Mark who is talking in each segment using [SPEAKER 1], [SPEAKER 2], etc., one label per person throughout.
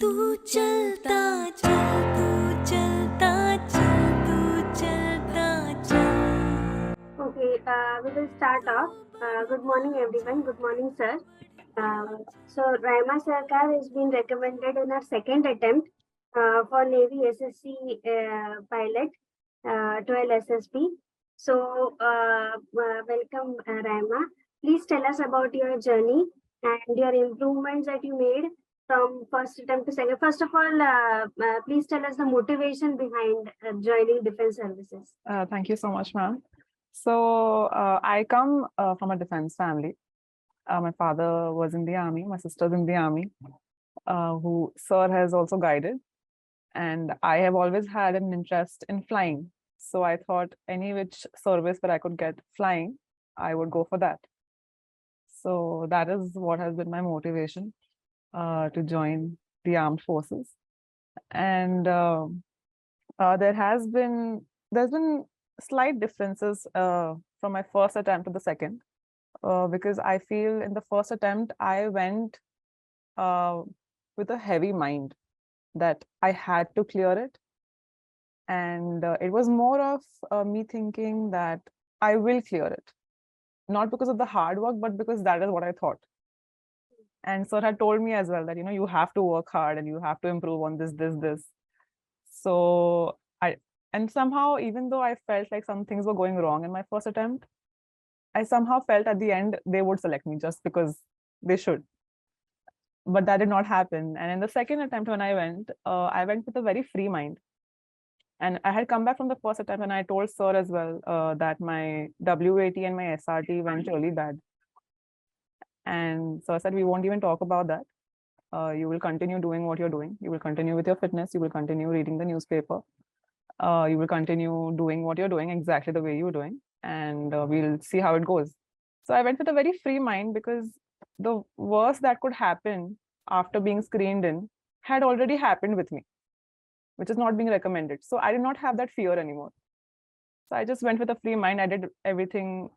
[SPEAKER 1] तू चलता चल तू चलता चल तू चलता चल.
[SPEAKER 2] Okay, we will start off. Good morning, everyone. Good morning, sir. So, Raima Sarkar has been recommended in our second attempt for Navy SSC pilot 12 SSB. So, welcome, Raima. Please tell us about your journey and your improvements that you made from first attempt to second. First of all, please tell us the motivation behind joining defense services.
[SPEAKER 3] Thank you so much, ma'am. So I come from a defense family. My father was in the army, my sister's in the army, who sir has also guided. And I have always had an interest in flying. So I thought any which service that I could get flying, I would go for that. So that is what has been my motivation to join the armed forces. And there's been slight differences from my first attempt to the second, because I feel in the first attempt I went with a heavy mind that I had to clear it, and it was more of me thinking that I will clear it, not because of the hard work, but because that is what I thought. And sir had told me as well that you have to work hard and you have to improve on this. So and somehow, even though I felt like some things were going wrong in my first attempt, I somehow felt at the end they would select me just because they should. But that did not happen. And in the second attempt when I went with a very free mind. And I had come back from the first attempt and I told sir as well that my WAT and my SRT went really bad. And sir said, we won't even talk about that. You will continue doing what you're doing. You will continue with your fitness. You will continue reading the newspaper. You will continue doing what you're doing exactly the way you're doing, and we'll see how it goes. So I went with a very free mind because the worst that could happen after being screened in had already happened with me, which is not being recommended. So I did not have that fear anymore. So I just went with a free mind. I did everything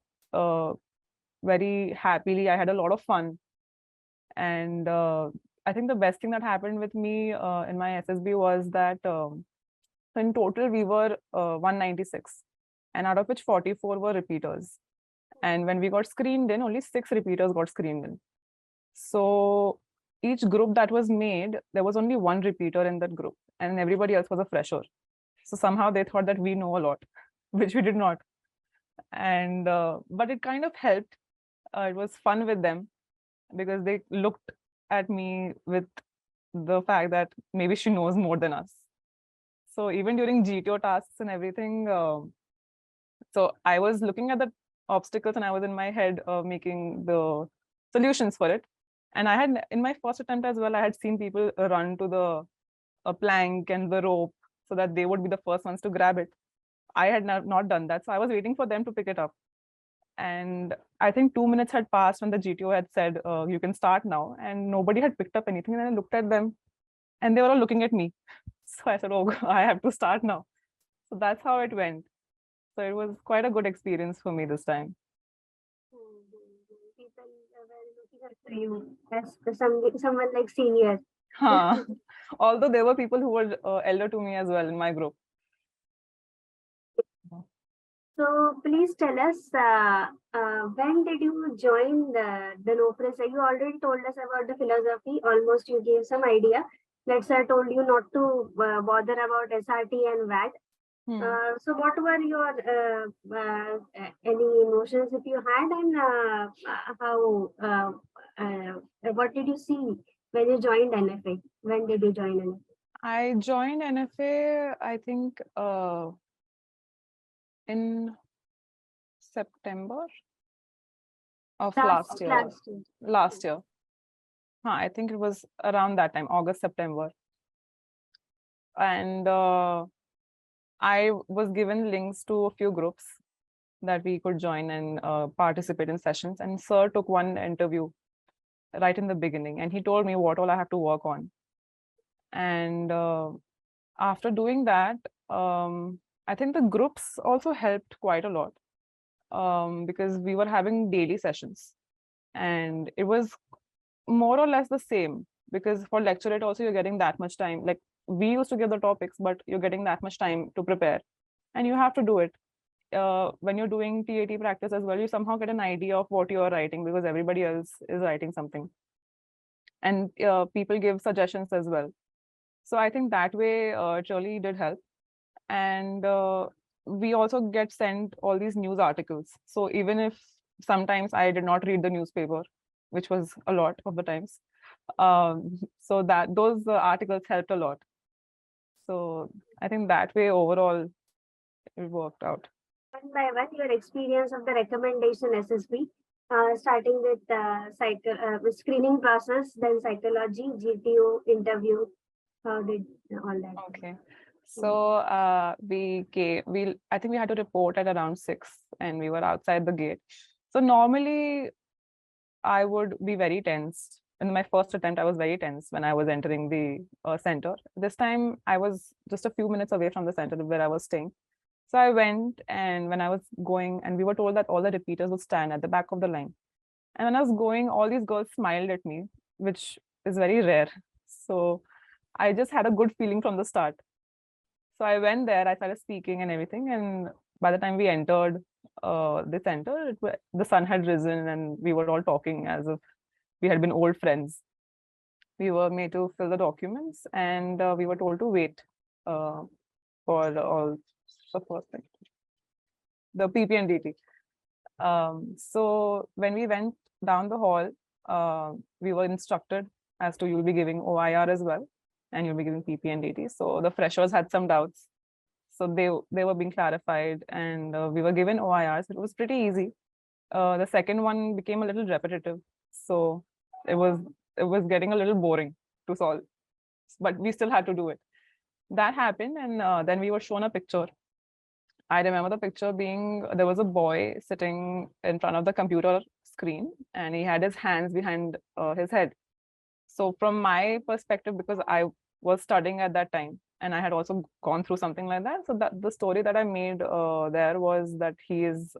[SPEAKER 3] very happily. I had a lot of fun. And I think the best thing that happened with me in my SSB was that in total, we were 196, and out of which 44 were repeaters. And when we got screened in, only 6 repeaters got screened in. So each group that was made, there was only 1 repeater in that group, and everybody else was a fresher. So somehow they thought that we know a lot, which we did not. And but it kind of helped. It was fun with them because they looked at me with the fact that maybe she knows more than us. So even during GTO tasks and everything, so I was looking at the obstacles and I was in my head making the solutions for it. And I had, in my first attempt as well, I had seen people run to the plank and the rope so that they would be the first ones to grab it. I had not done that. So I was waiting for them to pick it up. And I think 2 minutes had passed when the GTO had said, you can start now. And nobody had picked up anything. And I looked at them and they were all looking at me. So I said, oh, I have to start now. So that's how it went. So it was quite a good experience for me this time.
[SPEAKER 2] People were looking at you as someone like senior.
[SPEAKER 3] Although there were people who were elder to me as well in my group.
[SPEAKER 2] So please tell us, when did you join the No Frills? You already told us about the philosophy. Almost you gave some idea. That sir told you not to bother about SRT and VAT. So what were your any emotions if you had, and how what did you see when you joined NFA? When did you join NFA?
[SPEAKER 3] I joined NFA, I think in September of last year. Last year. I think it was around that time, August, September. And I was given links to a few groups that we could join and participate in sessions. And sir took one interview right in the beginning, and he told me what all I have to work on. And after doing that, I think the groups also helped quite a lot because we were having daily sessions, and it was more or less the same. because for lecturate also you're getting that much time. Like we used to give the topics, but you're getting that much time to prepare, and you have to do it. When you're doing TAT practice as well, you somehow get an idea of what you're writing because everybody else is writing something, and people give suggestions as well. So I think that way it really did help. And we also get sent all these news articles. So even if sometimes I did not read the newspaper, which was a lot of the times, so that those articles helped a lot. So I think that way overall it worked out.
[SPEAKER 2] One by one, your experience of the recommendation SSB, starting with with screening process, then psychology, GTO, interview. How did all that?
[SPEAKER 3] Okay. So I think we had to report at around 6 and we were outside the gate. So normally I would be very tense. In my first attempt, I was very tense when I was entering the center. This time I was just a few minutes away from the center where I was staying. So I went, and when I was going, and we were told that all the repeaters would stand at the back of the line. And when I was going, all these girls smiled at me, which is very rare. So I just had a good feeling from the start. So I went there, I started speaking and everything. And by the time we entered the center, the sun had risen and we were all talking as if we had been old friends. We were made to fill the documents, and we were told to wait for all the first thing, the PP and DT. So when we went down the hall, we were instructed as to you'll be giving OIR as well, and you'll be giving PP and DT. So the freshers had some doubts. So they were being clarified, and we were given OIRs. It was pretty easy. The second one became a little repetitive. So it was getting a little boring to solve, but we still had to do it. That happened, and then we were shown a picture. I remember the picture being, there was a boy sitting in front of the computer screen, and he had his hands behind his head. So from my perspective, because I was studying at that time, and I had also gone through something like that. So that the story that I made there was that he is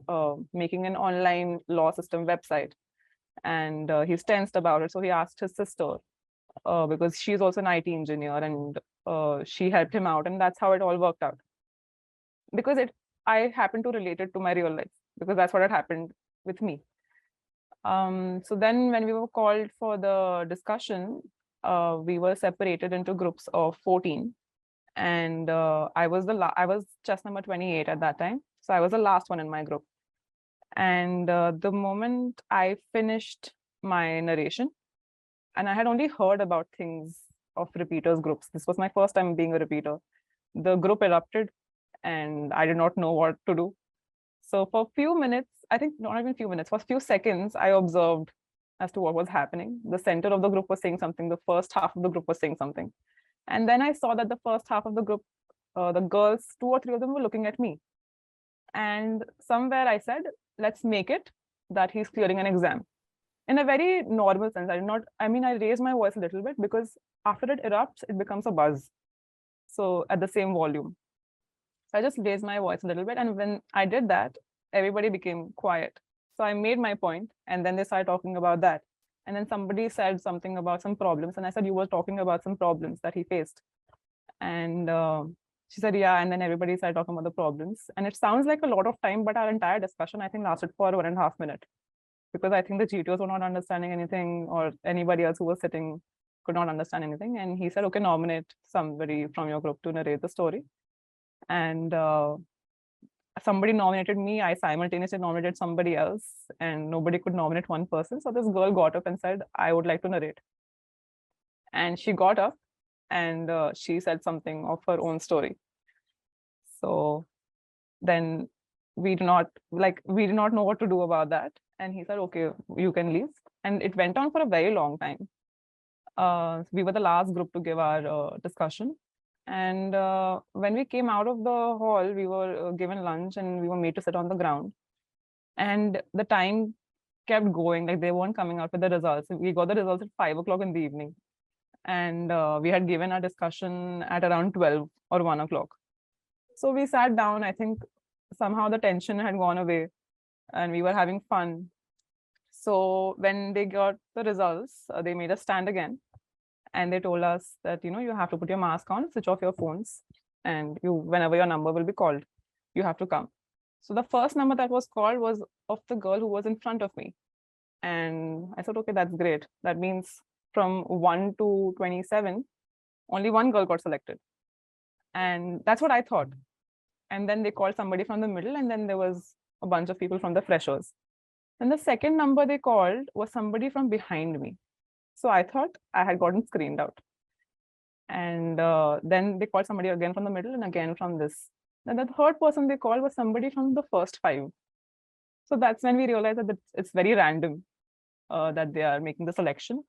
[SPEAKER 3] making an online law system website, and he's tensed about it. So he asked his sister, because she's also an IT engineer, and she helped him out, and that's how it all worked out. Because I happened to relate it to my real life, because that's what had happened with me. So then when we were called for the discussion, we were separated into groups of 14, and I was chess number 28 at that time, so I was the last one in my group. And the moment I finished my narration, and I had only heard about things of repeaters groups, this was my first time being a repeater, the group erupted and I did not know what to do. So for a few minutes, I think not even a few minutes, for a few seconds, I observed as to what was happening. The center of the group was saying something, the first half of the group was saying something. And then I saw that the first half of the group, the girls, 2 or 3 of them were looking at me. And somewhere I said, let's make it that he's clearing an exam. In a very normal sense. I raised my voice a little bit, because after it erupts, it becomes a buzz. So at the same volume. So I just raised my voice a little bit. And when I did that, everybody became quiet. So I made my point, and then they started talking about that. And then somebody said something about some problems. And I said, you were talking about some problems that he faced. And she said, yeah. And then everybody started talking about the problems. And it sounds like a lot of time, but our entire discussion, I think, lasted for 1.5 minutes. Because I think the GTOs were not understanding anything, or anybody else who was sitting could not understand anything. And he said, okay, nominate somebody from your group to narrate the story. And somebody nominated me. I simultaneously nominated somebody else, and nobody could nominate one person. So this girl got up and said, I would like to narrate. And she got up and she said something of her own story. So then we did not know what to do about that. And he said, okay, you can leave. And it went on for a very long time. We were the last group to give our discussion. And when we came out of the hall, we were given lunch and we were made to sit on the ground. And the time kept going, like they weren't coming out with the results. We got the results at 5 o'clock in the evening. And we had given our discussion at around 12 or 1 o'clock. So we sat down. I think somehow the tension had gone away and we were having fun. So when they got the results, they made us stand again. and they told us that, you have to put your mask on, switch off your phones, and whenever your number will be called, you have to come. So the first number that was called was of the girl who was in front of me. And I said, okay, that's great. That means from 1 to 27, only one girl got selected. And that's what I thought. And then they called somebody from the middle, and then there was a bunch of people from the freshers. And the second number they called was somebody from behind me. So I thought I had gotten screened out. And then they called somebody again from the middle and again from this. And the third person they called was somebody from the first 5. So that's when we realized that it's very random that they are making the selection.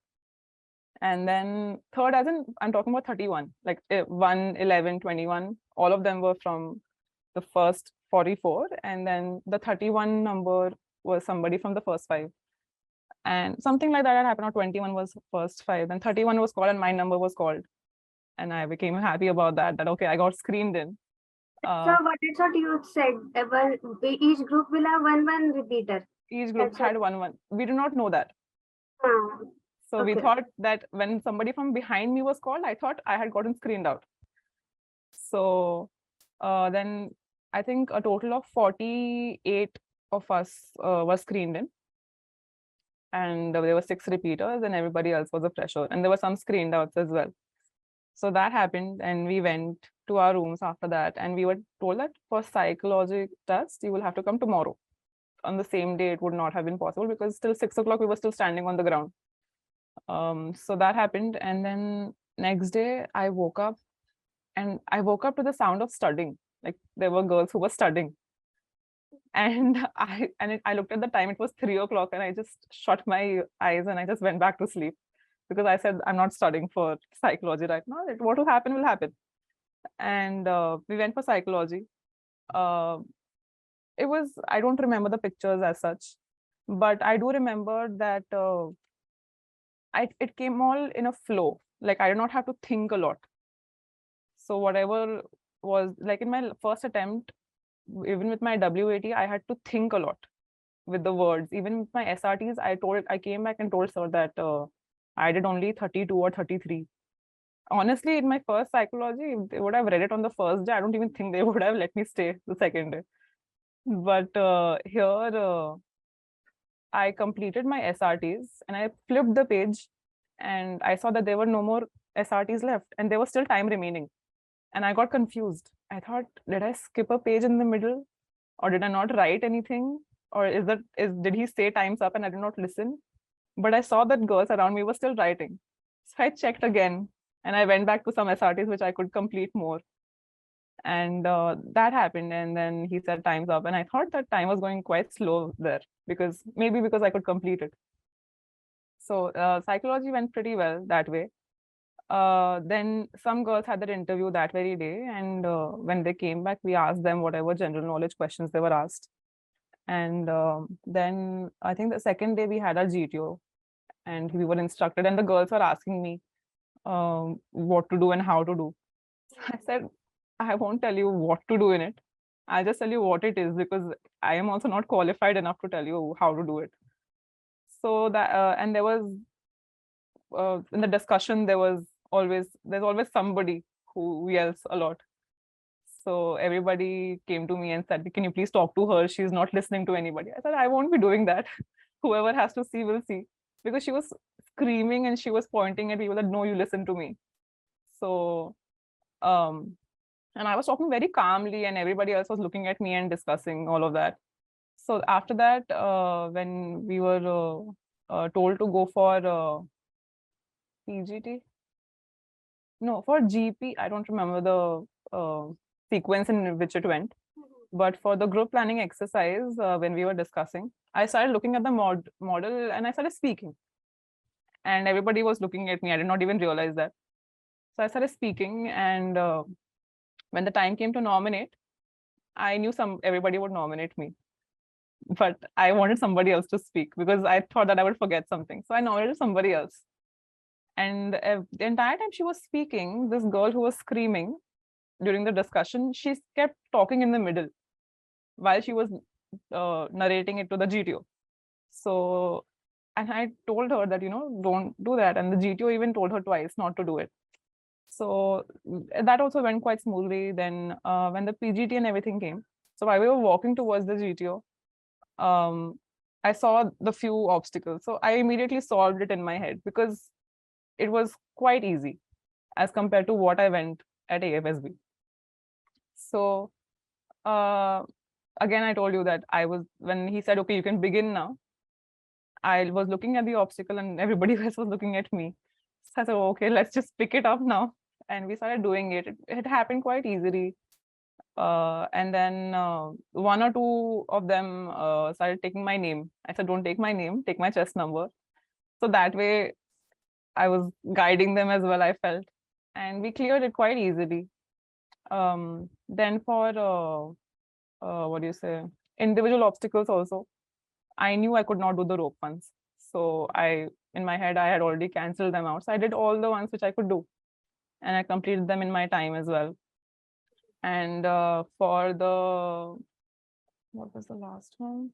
[SPEAKER 3] And then third, as in, I'm talking about 31, like 1, 11, 21, all of them were from the first 44. And then the 31 number was somebody from the first 5. And something like that had happened. Or 21 was first 5, then 31 was called and my number was called. And I became happy about that, okay, I got screened in.
[SPEAKER 2] So what is what you said? Each group will have one repeater.
[SPEAKER 3] Each group
[SPEAKER 2] That's
[SPEAKER 3] had one. We do not know that. So we
[SPEAKER 2] Okay.
[SPEAKER 3] thought that when somebody from behind me was called, I thought I had gotten screened out. So then I think a total of 48 of us were screened in. And there were 6 repeaters and everybody else was a fresher. And there were some screened outs as well. So that happened, and we went to our rooms after that. And we were told that for psychology test, you will have to come tomorrow. On the same day, it would not have been possible because till 6 o'clock, we were still standing on the ground. So that happened. And then next day, I woke up to the sound of studying. Like there were girls who were studying. And I looked at the time, it was 3 o'clock, and I just shut my eyes and I just went back to sleep because I said, I'm not studying for psychology right now. What will happen will happen. And we went for psychology. I don't remember the pictures as such, but I do remember that it came all in a flow. Like I did not have to think a lot. So whatever was like in my first attempt, even with my WAT, I had to think a lot with the words. Even with my SRTs, I came back and told sir that I did only 32 or 33. Honestly, in my first psychology, if they would have read it on the first day, I don't even think they would have let me stay the second day. But here, I completed my SRTs and I flipped the page and I saw that there were no more SRTs left and there was still time remaining. And I got confused. I thought, did I skip a page in the middle? Or did I not write anything? Or did he say time's up and I did not listen? But I saw that girls around me were still writing. So I checked again and I went back to some SRTs which I could complete more. And that happened. And then he said time's up. And I thought that time was going quite slow there because I could complete it. So psychology went pretty well that way. Then some girls had their interview that very day. And when they came back, we asked them whatever general knowledge questions they were asked. And then I think the second day we had our GTO and we were instructed and the girls were asking me what to do and how to do. So I said, I won't tell you what to do in it. I'll just tell you what it is because I am also not qualified enough to tell you how to do it. So that, and there was, in the discussion, there's always somebody who yells a lot. So everybody came to me and said, can you please talk to her? She's not listening to anybody. I said, I won't be doing that. Whoever has to see will see. Because she was screaming and she was pointing at people that, no, you listen to me. So, and I was talking very calmly and everybody else was looking at me and discussing all of that. So after that, when we were told to go for PGT, no, for GP, I don't remember the sequence in which it went. But for the group planning exercise, when we were discussing, I started looking at the model and I started speaking. And everybody was looking at me. I did not even realize that. So I started speaking. And when the time came to nominate, I knew everybody would nominate me. But I wanted somebody else to speak because I thought that I would forget something. So I nominated somebody else. And the entire time she was speaking, this girl who was screaming during the discussion, she kept talking in the middle while she was narrating it to the GTO. So And I told her that, don't do that. And the GTO even told her twice not to do it. So that also went quite smoothly. Then when the PGT and everything came, so while we were walking towards the GTO, I saw the few obstacles. So I immediately solved it in my head because it was quite easy as compared to what I went at AFSB. So again, I told you that when he said, okay, you can begin now, I was looking at the obstacle and everybody else was looking at me. So I said, okay, let's just pick it up now. And we started doing it. It happened quite easily. And then one or two of them started taking my name. I said, don't take my name, take my chest number. So that way I was guiding them as well, I felt. And we cleared it quite easily. Then for, what do you say, individual obstacles also, I knew I could not do the rope ones. So in my head, I had already canceled them out. So I did all the ones which I could do. And I completed them in my time as well. And for what was the last one?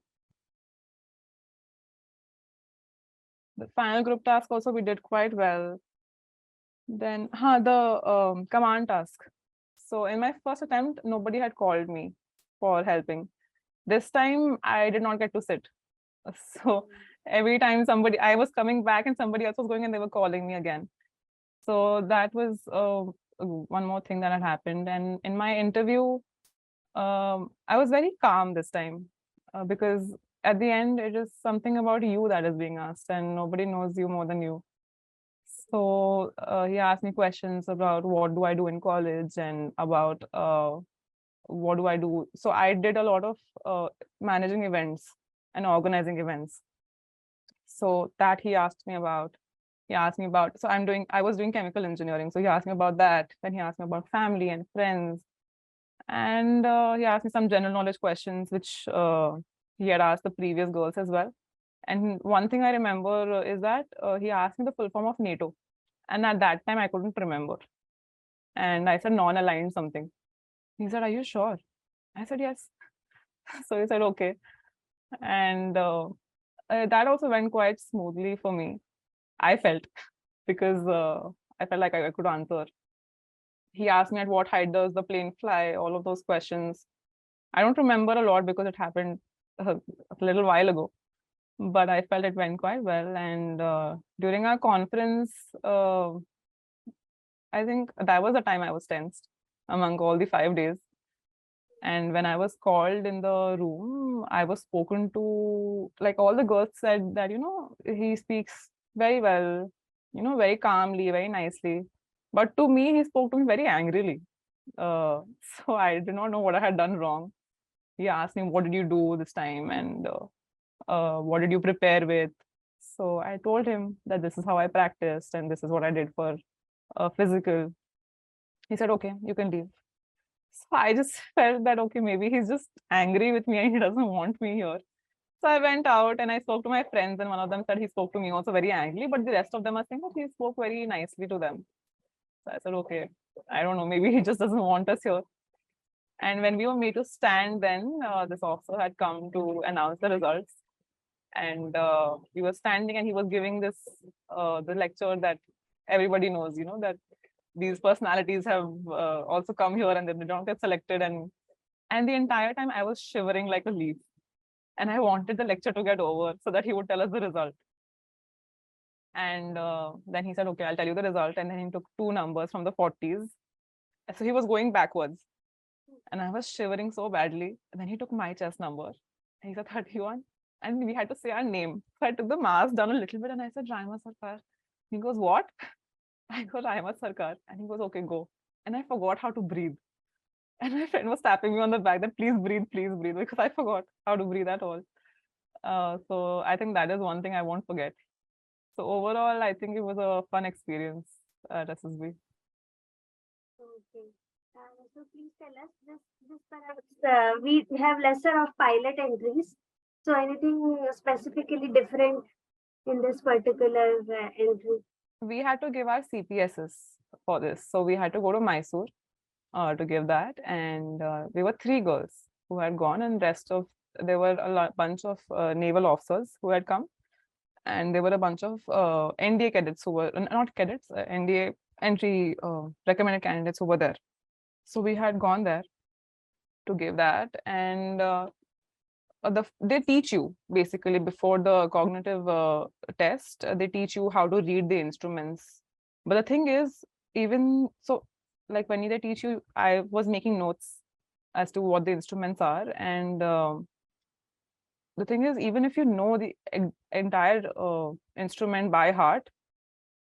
[SPEAKER 3] The final group task also we did quite well. Then the command task. So in my first attempt, nobody had called me for helping. This time I did not get to sit. So every time I was coming back and somebody else was going and they were calling me again. So that was one more thing that had happened. And in my interview, I was very calm this time because at the end, it is something about you that is being asked and nobody knows you more than you. So he asked me questions about what do I do in college and about what do I do. So I did a lot of managing events and organizing events. So that he asked me about. He asked me about, so I was doing chemical engineering. So he asked me about that. Then he asked me about family and friends. And he asked me some general knowledge questions, which he had asked the previous girls as well. And one thing I remember is that he asked me the full form of NATO. And at that time, I couldn't remember. And I said non-aligned something. He said, are you sure? I said, yes. So he said, okay. And that also went quite smoothly for me. I felt, because I felt like I could answer. He asked me at what height does the plane fly, all of those questions. I don't remember a lot because it happened a little while ago, but I felt it went quite well. And during our conference, I think that was the time I was tensed among all the 5 days. And when I was called in the room, I was spoken to, like all the girls said that, he speaks very well, very calmly, very nicely. But to me, he spoke to me very angrily. So I did not know what I had done wrong. He asked me, what did you do this time? And what did you prepare with? So I told him that this is how I practiced and this is what I did for physical. He said, okay, you can leave. So I just felt that, okay, maybe he's just angry with me and he doesn't want me here. So I went out and I spoke to my friends, and one of them said he spoke to me also very angrily, but the rest of them are saying that he spoke very nicely to them. So I said, okay, I don't know, maybe he just doesn't want us here. And when we were made to stand, then this officer had come to announce the results. And we were standing and he was giving this, the lecture that everybody knows, that these personalities have also come here and they don't get selected. And the entire time I was shivering like a leaf. And I wanted the lecture to get over so that he would tell us the result. And then he said, okay, I'll tell you the result. And then he took 2 numbers from the 40s. So he was going backwards. And I was shivering so badly. And then he took my chest number. And he said 31. And we had to say our name. So I took the mask down a little bit and I said, Raima Sarkar. He goes, what? I go, Raima Sarkar. And he goes, okay, go. And I forgot how to breathe. And my friend was tapping me on the back that please breathe, because I forgot how to breathe at all. So I think that is one thing I won't forget. So overall, I think it was a fun experience at SSB.
[SPEAKER 2] Okay. So please tell us this perhaps we have lesser of pilot entries. So anything specifically different in this particular entry?
[SPEAKER 3] We had to give our CPSs for this. So we had to go to Mysore to give that. And we were 3 girls who had gone, and there were bunch of naval officers who had come. and there were a bunch of NDA cadets who were not cadets, NDA entry recommended candidates who were there. So we had gone there to give that, and they teach you basically before the cognitive test. They teach you how to read the instruments. But the thing is, even so, like when they teach you, I was making notes as to what the instruments are, and the thing is, even if you know the entire instrument by heart,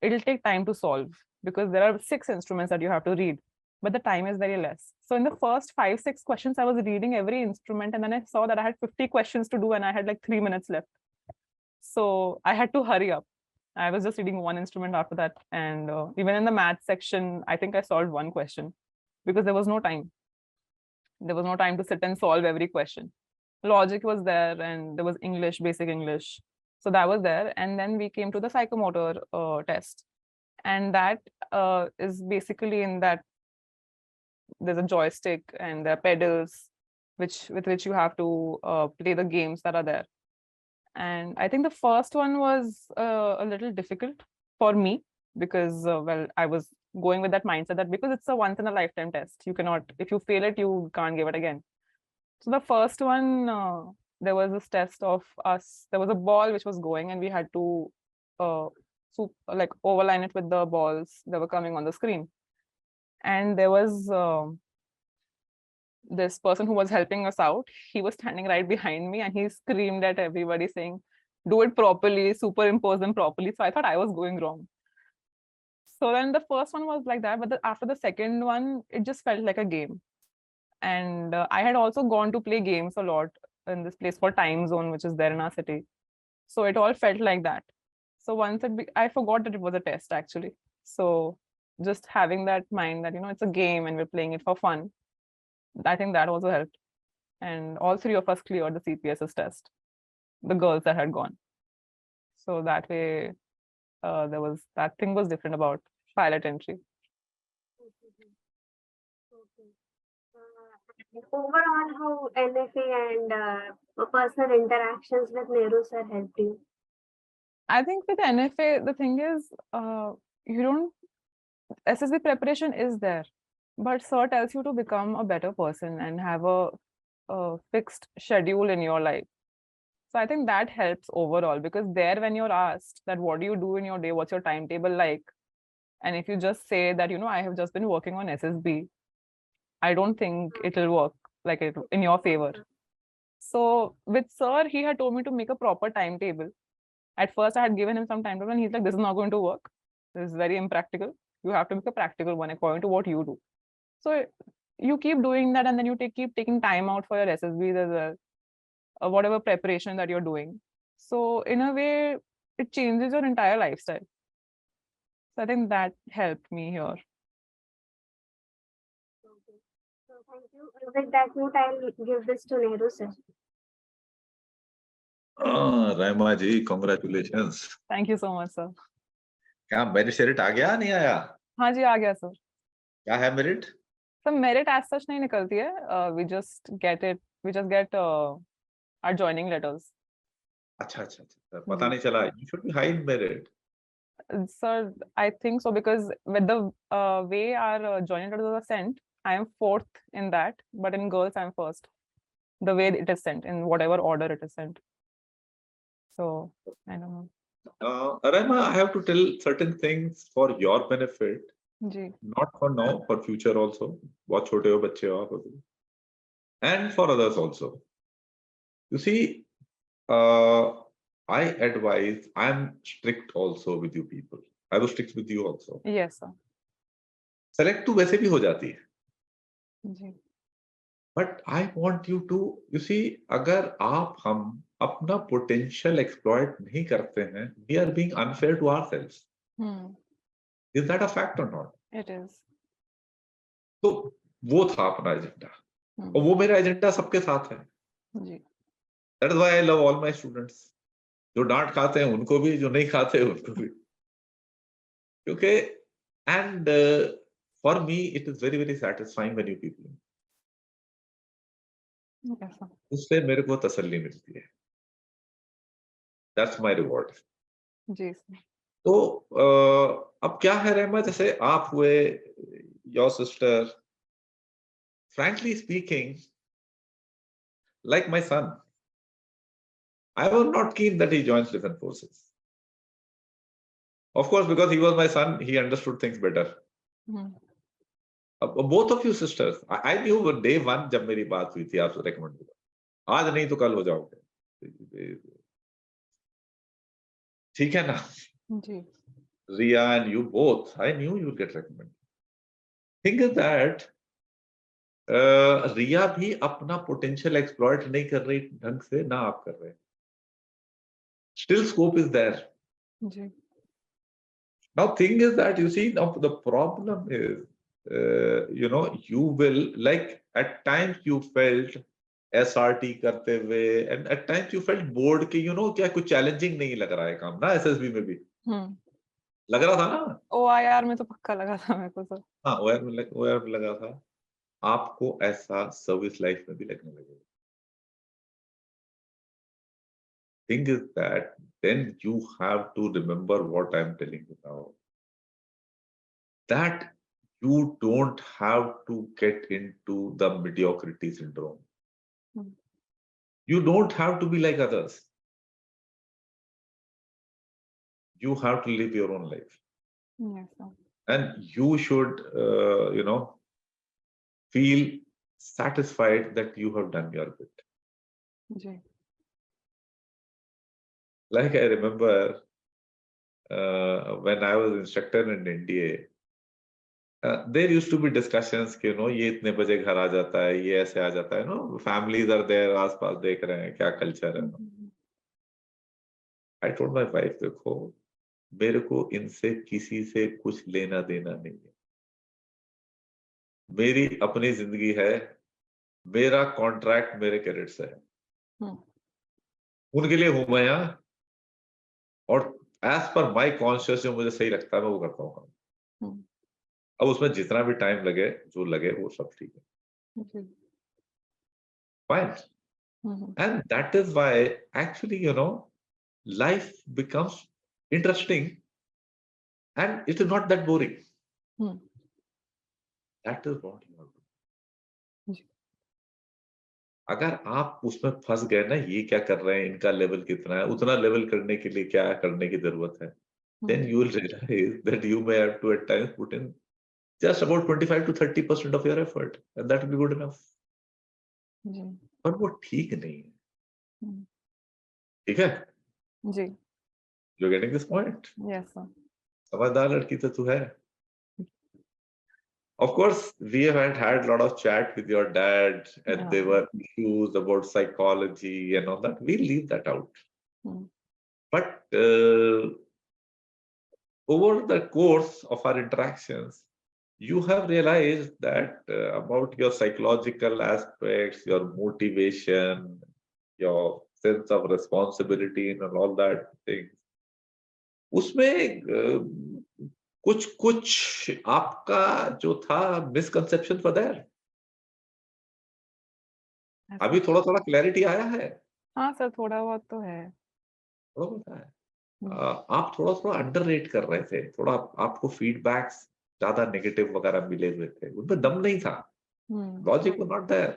[SPEAKER 3] it'll take time to solve because there are 6 instruments that you have to read, but the time is very less. So in the first 5-6 questions, I was reading every instrument, and then I saw that I had 50 questions to do and I had like 3 minutes left. So I had to hurry up. I was just reading one instrument after that, and even in the math section, I think I solved one question because there was no time. There was no time to sit and solve every question. Logic was there, and there was English, basic English. So that was there. And then we came to the psychomotor test. And that is basically in that there's a joystick and there are pedals with which you have to play the games that are there. And I think the first one was a little difficult for me because, well, I was going with that mindset that because it's a once in a lifetime test, you cannot, if you fail it, you can't give it again. So the first one, there was this test of us. There was a ball which was going, and we had to like overline it with the balls that were coming on the screen. And there was this person who was helping us out. He was standing right behind me, and he screamed at everybody saying, "Do it properly, superimpose them properly." So I thought I was going wrong. So then the first one was like that, but after the second one, it just felt like a game. And I had also gone to play games a lot in this place called Time Zone, which is there in our city. So it all felt like that. So once I forgot that it was a test actually. So just having that mind that, it's a game and we're playing it for fun, I think that also helped. And all 3 of us cleared the CPSS test, the girls that had gone. So that way, that thing was different about pilot entry.
[SPEAKER 2] Overall, how NFA and personal interactions with Nehru sir helped you?
[SPEAKER 3] I think with NFA, the thing is, SSB preparation is there, but sir tells you to become a better person and have a fixed schedule in your life. So I think that helps overall, because there when you're asked that what do you do in your day, what's your timetable like? And if you just say that, I have just been working on SSB, I don't think it'll work like it in your favor. So with sir, he had told me to make a proper timetable. At first, I had given him some timetable, and he's like, "This is not going to work. This is very impractical. You have to make a practical one according to what you do." So you keep doing that, and then you keep taking time out for your SSBs as well, or whatever preparation that you're doing. So in a way, it changes your entire lifestyle. So I think that helped me here.
[SPEAKER 2] Okay. So thank you. With that note, I'll give this to Nehru sir.
[SPEAKER 4] Raima ji, congratulations.
[SPEAKER 3] Thank you so much, sir.
[SPEAKER 4] क्या merit शेरिट आ गया नहीं आया?
[SPEAKER 3] हाँ जी, आ गया sir.
[SPEAKER 4] क्या है merit?
[SPEAKER 3] So merit as such नहीं निकलती है. We just get our joining letters.
[SPEAKER 4] अच्छा. पता नहीं चला. You should be high in merit.
[SPEAKER 3] Sir, I think so, because with the way our joining letters are sent, I am 4th in that, but in girls I'm 1st. The way it is sent, in whatever order it is sent. So I don't know.
[SPEAKER 4] Raima, I have to tell certain things for your benefit.
[SPEAKER 3] Ji.
[SPEAKER 4] Not for now, for future also. बहुत छोटे हो बच्चे हो आप अभी. And for others also. You see, I advise, I'm strict also with you people. I was strict with you also.
[SPEAKER 3] Yes, sir.
[SPEAKER 4] Select to वैसे भी हो जाती है.
[SPEAKER 3] जी.
[SPEAKER 4] But I want you to, you see, अगर आप हम अपना potential exploit नहीं करते हैं, we are being unfair to ourselves. Is that a fact or not?
[SPEAKER 3] It is.
[SPEAKER 4] तो वो था अपना एजेंडा, और वो मेरा एजेंडा सबके साथ है.
[SPEAKER 3] जी.
[SPEAKER 4] That is why I love all my students. जो डांट खाते हैं उनको भी, जो नहीं खाते हैं उनको भी. क्योंकि and for me it is very very satisfying when you people.
[SPEAKER 3] Yes, sir.
[SPEAKER 4] उससे मेरे को तसल्ली मिलती है. That's my reward.
[SPEAKER 3] Ji sir.
[SPEAKER 4] तो अब क्या है रहमा, जैसे आप हुए, your sister, frankly speaking, like my son, I was not keen that he joins defense forces. Of course, because he was my son, he understood things better. Both of you sisters, I knew day one जब मेरी बात हुई थी आपसे recommend हुआ, आज नहीं तो कल हो जाओगे, ठीक है ना?
[SPEAKER 3] जी।
[SPEAKER 4] Ria and you both, I knew you would get recommended. Thing is that रिया भी अपना पोटेंशियल एक्सप्लॉइट नहीं कर रही ढंग से, ना आप कर रहे। Still scope is there.
[SPEAKER 3] जी।
[SPEAKER 4] Now thing is that you see, now the problem is you know, you will, like at times you felt SRT करते हुए and at times you felt bored कि you know क्या कुछ challenging नहीं लग रहा है काम ना, SSB में भी लग रहा था ना?
[SPEAKER 3] OIR में तो पक्का लगा था मेरे को सर।
[SPEAKER 4] हाँ, OIR में लगा था, आपको ऐसा सर्विस लाइफ में भी लगने लगेगा। Thing is that then you have to remember what I'm telling you now. That you don't have to get into the mediocrity syndrome. You don't have to be like others. You have to live your own life.
[SPEAKER 3] Yes, sir.
[SPEAKER 4] And you should, you know, feel satisfied that you have done your bit.
[SPEAKER 3] जी।
[SPEAKER 4] Like I remember when I was instructor in NDA, there used to be discussions कि no ये इतने बजे घर आ जाता है, ये ऐसे आ जाता है, नो families are there, आसपास देख रहे हैं क्या कल्चर है। I told my wife, देखो मेरे को इनसे किसी से कुछ लेना देना नहीं है, मेरी अपनी जिंदगी है, मेरा कॉन्ट्रैक्ट मेरे कैडेट से है, उनके लिए हूं मैं यहाँ, और एज पर माई कॉन्शियस जो मुझे सही लगता है मैं वो करता हूँ। अब उसमें जितना भी टाइम लगे जो लगे वो सब ठीक है, fine. And that is why actually you know life becomes interesting and it is not that boring. That is what you have to do. अगर आप उसमें फंस गए ना, ये क्या कर रहे हैं, इनका लेवल कितना है, उतना लेवल करने के लिए क्या करने की जरूरत है, then you will realize that you may have to at times put in just about 25 to 30% of your effort and that will be good enough. पर वो ठीक नहीं है, ठीक है
[SPEAKER 3] जी।
[SPEAKER 4] You're getting this point?
[SPEAKER 3] Yes, sir.
[SPEAKER 4] समझदार लड़की तो तू है। Of course, we have had a lot of chat with your dad, and there were issues about psychology and all that. We'll leave that out. But over the course of our interactions, you have realized that about your psychological aspects, your motivation, your sense of responsibility and all that things. उसमें कुछ आपका जो था misconception for their, अभी थोड़ा थोड़ा clarity आया है?
[SPEAKER 3] हाँ सर, थोड़ा बहुत तो है।
[SPEAKER 4] थोड़ा बहुत है। आप थोड़ा थोड़ा अंडररेट कर रहे थे, थोड़ा आपको फीडबैक्स ज्यादा नेगेटिव वगैरह मिले हुए थे, उनमें दम नहीं था, logic was not there.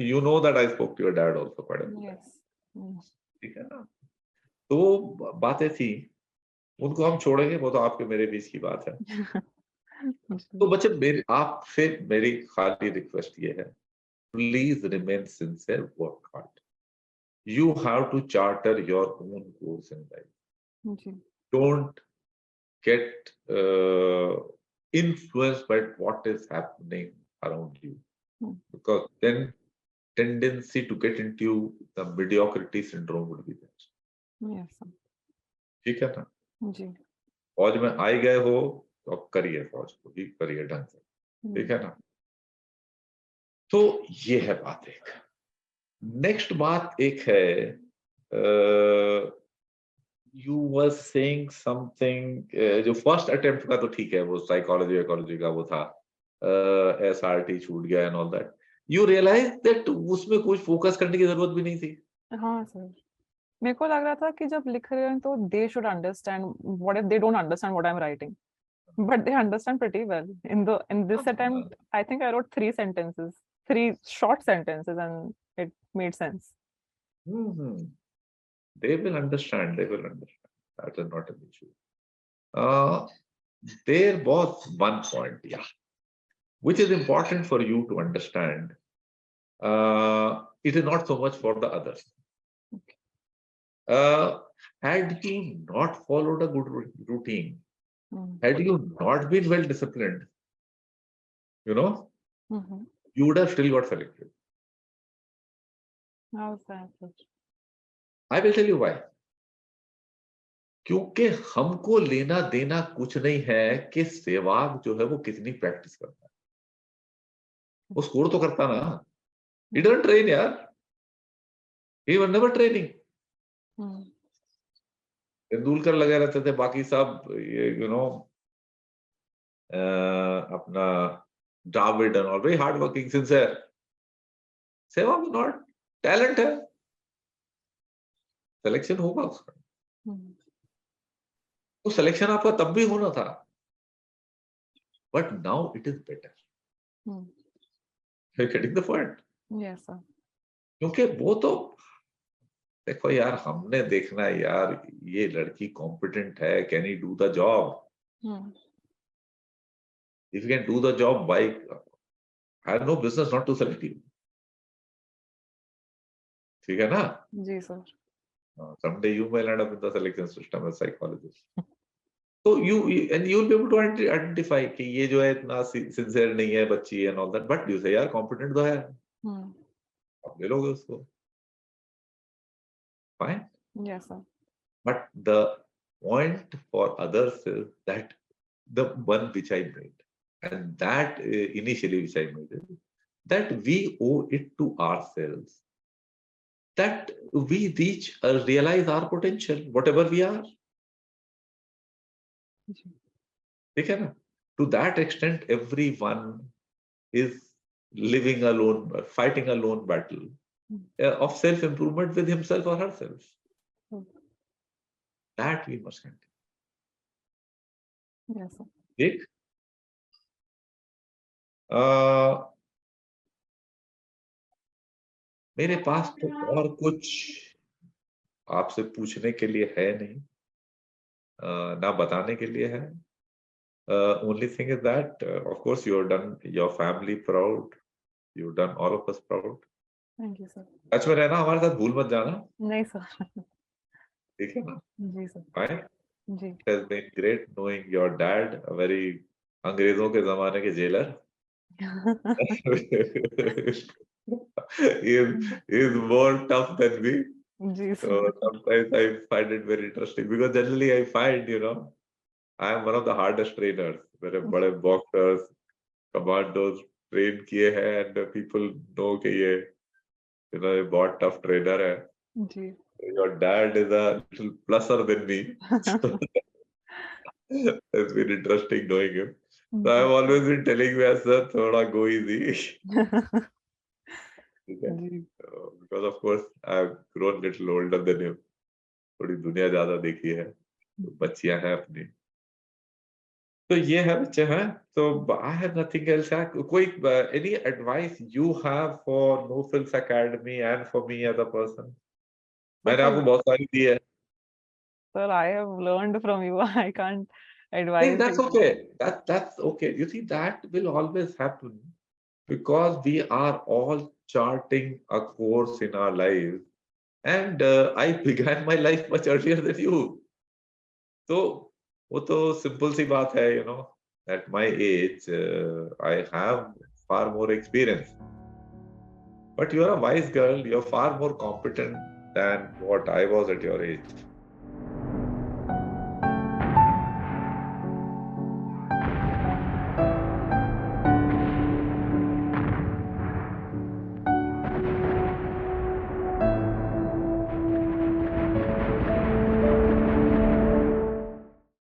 [SPEAKER 4] You know that I spoke to your dad also quite a bit, ठीक है ना? तो बातें थी, उनको हम छोड़ेंगे, वो तो आपके मेरे बीच की बात है। तो बच्चे मेरे आपसे मेरी खाली रिक्वेस्ट ये है, please remain sincere, work hard, you have to charter your own course in life, don't get influenced by what is happening around you, because then tendency to get into the mediocrity syndrome would be there.
[SPEAKER 3] Yes, sir.
[SPEAKER 4] ठीक है ना?
[SPEAKER 3] जी।
[SPEAKER 4] फौज में आई गए हो तो अब करिए, फौज को भी करिए ढंग से, ठीक है ना? तो ये है बात एक। नेक्स्ट बात एक है, यू वर सेइंग समथिंग, जो फर्स्ट अटेम्प्ट का तो ठीक है, वो साइकोलॉजी का वो था, SRT छूट गया and all that, you realize that उसमें कुछ फोकस करने की जरूरत भी नहीं थी।
[SPEAKER 3] हाँ सर। मेरे को लग रहा था कि जब लिख रहे हैं तो they should understand. What if they don't understand what I'm writing? But they understand pretty well. In this attempt, I think I wrote 3 sentences, 3 short sentences, and it made sense.
[SPEAKER 4] They will understand. They will understand. That is not an issue. There was one point, yeah, which is important for you to understand. It is not so much for the others. Had you not followed a good routine, had you not been well disciplined, you know, you would have still got selected.
[SPEAKER 3] How's that?
[SPEAKER 4] I will tell you why. क्योंकि हमको लेना देना कुछ नहीं है कि सहवाग जो है वो कितनी प्रैक्टिस करता है, वो स्कोर तो करता ना. He doesn't train यार. He was never training. Tendulkar लगे रहते थे, बाकी सब you know अपना Dravid and all very hard working, sincere. Sehwag not talent है, सिलेक्शन होगा उसका. तो सिलेक्शन आपका तब भी होना था, but now it is better. You're getting the point?
[SPEAKER 3] Yes, sir.
[SPEAKER 4] क्योंकि वो तो देखो यार, हमने देखना है यार, ये लड़की कॉम्पिटेंट है, can he do the job? If you can do the job, why? I have no business not to select you. ठीक है ना?
[SPEAKER 3] जी sir.
[SPEAKER 4] Someday you may end up in the selection system as psychologist. So you'll be able to identify कि ये जो है इतना sincere नहीं है बच्ची and all that, but you say यार competent तो है, आप ले लोगे उसको. Fine.
[SPEAKER 3] Yes, sir.
[SPEAKER 4] But the point for others is that the one which I made, and that initially which I made, is that we owe it to ourselves that we reach or realize our potential, whatever we are. ठीक है ना? To that extent, everyone is living alone, fighting a lone battle of self-improvement with himself or herself. That we must continue.
[SPEAKER 3] Yes, sir.
[SPEAKER 4] ठीक? मेरे पास तो और कुछ आपसे पूछने के लिए है नहीं, ना बताने के लिए है. Only thing is that, of course, you have done your family proud. You've done all of us proud.
[SPEAKER 3] Thank you, sir.
[SPEAKER 4] Touch में रहना, हमारे साथ भूल मत जाना.
[SPEAKER 3] नहीं सर.
[SPEAKER 4] ठीक है ना?
[SPEAKER 3] जी सर.
[SPEAKER 4] Fine.
[SPEAKER 3] जी.
[SPEAKER 4] It has been great knowing your dad, a very अंग्रेजों के जमाने के jailer. he is more tough than me.
[SPEAKER 3] जी
[SPEAKER 4] So
[SPEAKER 3] sir.
[SPEAKER 4] sometimes I find it very interesting because generally I find, I am one of the hardest trainers. मेरे बड़े boxers, commandos train किए हैं, and people know कि ये, ये बहुत tough trainer है.
[SPEAKER 3] जी.
[SPEAKER 4] Your dad is a little pluser than me. It's been interesting knowing him. So I've always been telling you, sir, थोड़ा go easy. Because of course I've grown little older than him. थोड़ी दुनिया ज्यादा देखी है, बच्चियां हैं अपनी. तो ये है, बच्चे हैं. So I have nothing else. कोई any advice you have for No Frills Academy and for me as a person? मैंने आपको बहुत सारी दी है.
[SPEAKER 3] Sir, I have learned from you. I can't advise.
[SPEAKER 4] That's okay. That's okay. You see, that will always happen because we are all charting a course in our lives, and I began my life much earlier than you. So वो तो simple सी बात है, at my age I have far more experience. But you're a wise girl. You're far more competent than what I was at your age.